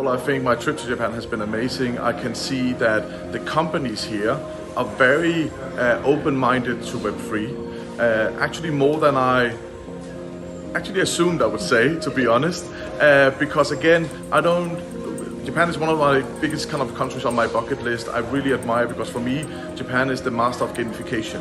all, I think my trip to Japan has been amazing. I can see that the companies here are very open-minded to Web3. Actually more than I actually assumed, I would say, to be honest. Because again, Japan is one of my biggest kind of countries on my bucket list. I really admire, because for me, Japan is the master of gamification.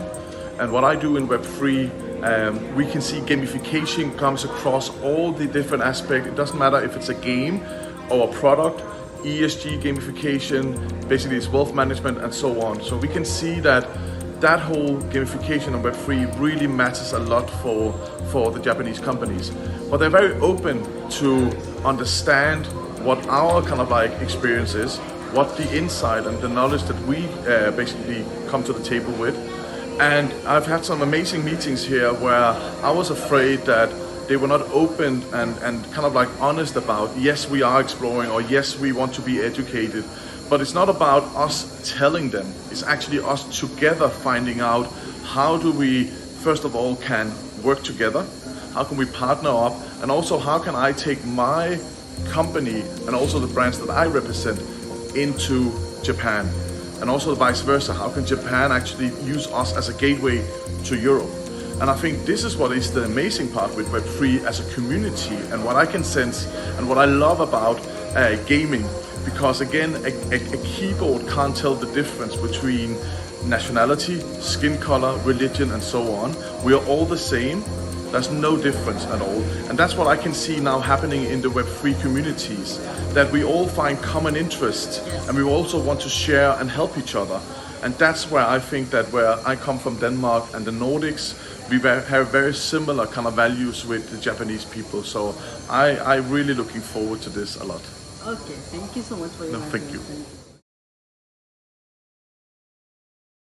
And what I do in Web3, we can see gamification comes across all the different aspects. It doesn't matter if it's a game or a product, ESG gamification, basically it's wealth management and so on. So we can see that whole gamification on Web3 really matters a lot for the Japanese companies. But they're very open to understand what our kind of like experience is, what the insight and the knowledge that we basically come to the table with. And I've had some amazing meetings here where I was afraid that they were not open and kind of like honest about, yes, we are exploring, or yes, we want to be educated. But it's not about us telling them. It's actually us together finding out how do we, first of all, can work together, how can we partner up, and also how can I take my company and also the brands that I represent into Japan. And also vice versa, how can Japan actually use us as a gateway to Europe? And I think this is what is the amazing part with Web3 as a community, and what I can sense and what I love about gaming. Because again, a keyboard can't tell the difference between nationality, skin color, religion, and so on. We are all the same. There's no difference at all. And that's what I can see now happening in the Web3 communities, that we all find common interests, and we also want to share and help each other. And that's where I think that where I come from, Denmark and the Nordics, we have very similar kind of values with the Japanese people. So I'm really looking forward to this a lot. Okay, thank you so much for your thank you.